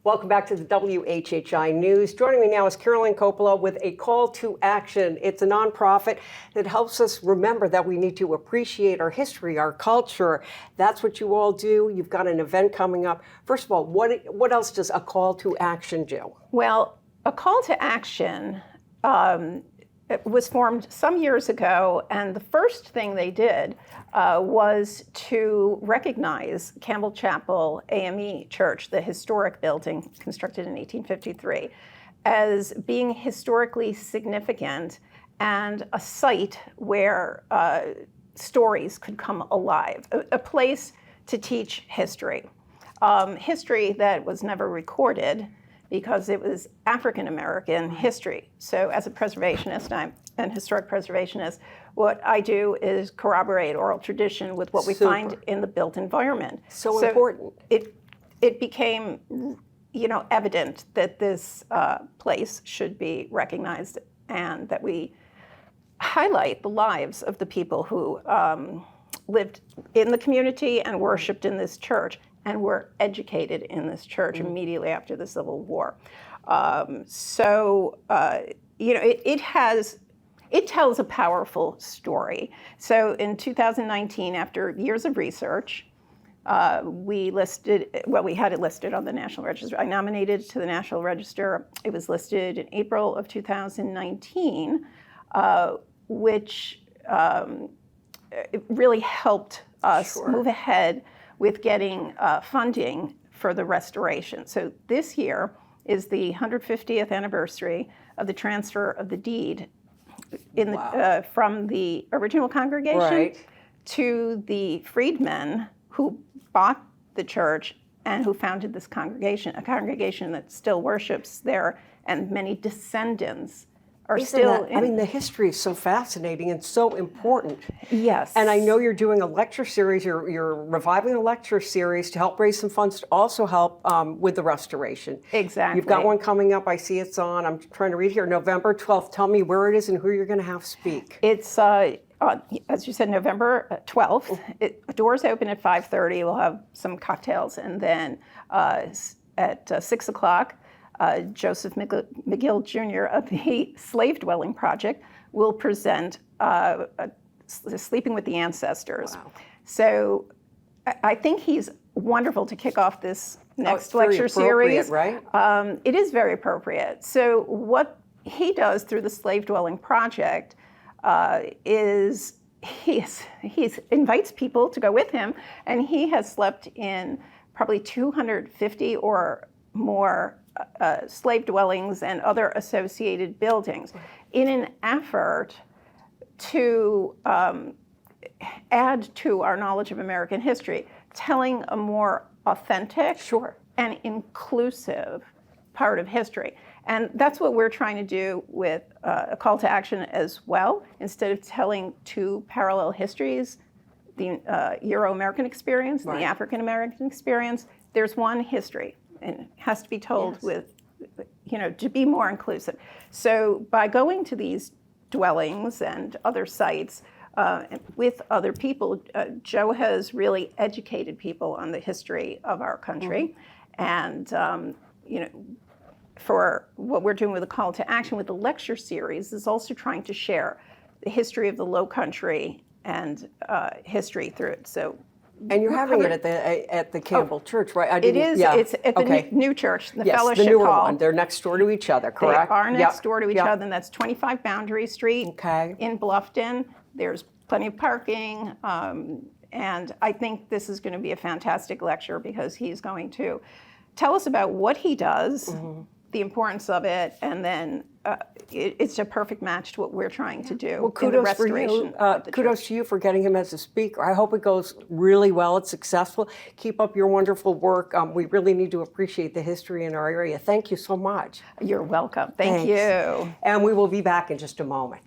Welcome back to the WHHI News. Joining me now is Carolyn Coppola with a call to action. It's a nonprofit that helps us remember that we need to appreciate our history, our culture. That's what you all do. You've got an event coming up. First of all, what else does a call to action do? Well, a call to action it was formed some years ago, and the first thing they did was to recognize Campbell Chapel AME Church, the historic building constructed in 1853, as being historically significant and a site where stories could come alive, a place to teach history. History that was never recorded because it was African-American history. So as a preservationist, I'm an historic preservationist, what I do is corroborate oral tradition with what we find in the built environment. So important. It became, evident that this place should be recognized and that we highlight the lives of the people who lived in the community and worshiped in this church and were educated in this church immediately after the Civil War. It tells a powerful story. So in 2019, after years of research, we had it listed on the National Register. I nominated it to the National Register. It was listed in April of 2019, which it really helped us move ahead with getting funding for the restoration. So this year is the 150th anniversary of the transfer of the deed from the original congregation to the freedmen who bought the church and who founded this congregation, a congregation that still worships there, and many descendants are the history is so fascinating and so important. Yes. And I know you're doing a lecture series, you're reviving a lecture series to help raise some funds to also help with the restoration. Exactly. You've got one coming up, I see it's on, I'm trying to read here, November 12th. Tell me where it is and who you're going to have speak. It's, as you said, November 12th. Doors open at 5:30. We'll have some cocktails, and then at 6 o'clock, Joseph McGill Jr. of the Slave Dwelling Project will present Sleeping with the Ancestors. Wow. So I think he's wonderful to kick off this next lecture series. Right? It is very appropriate. So what he does through the Slave Dwelling Project is he invites people to go with him, and he has slept in probably 250 or more slave dwellings and other associated buildings in an effort to add to our knowledge of American history, telling a more authentic and inclusive part of history. And that's what we're trying to do with a call to action as well. Instead of telling two parallel histories, the Euro-American experience, the African-American experience, there's one history. And it has to be told with, to be more inclusive. So by going to these dwellings and other sites with other people, Joe has really educated people on the history of our country. And, for what we're doing with a call to action with the lecture series is also trying to share the history of the Low Country and history through it. So. And you're having it at the Campbell Church, right? It is. Yeah. It's at the new church, the Fellowship the newer Hall. one. They're next door to each other, correct? They are next door to each other, and that's 25 Boundary Street in Bluffton. There's plenty of parking, and I think this is going to be a fantastic lecture because he's going to tell us about what he does, the importance of it, and then it's a perfect match to what we're trying to do. Well, kudos for you. Kudos to you for getting him as a speaker. I hope it goes really well. It's successful. Keep up your wonderful work. We really need to appreciate the history in our area. Thank you so much. You're welcome. Thank you. And we will be back in just a moment.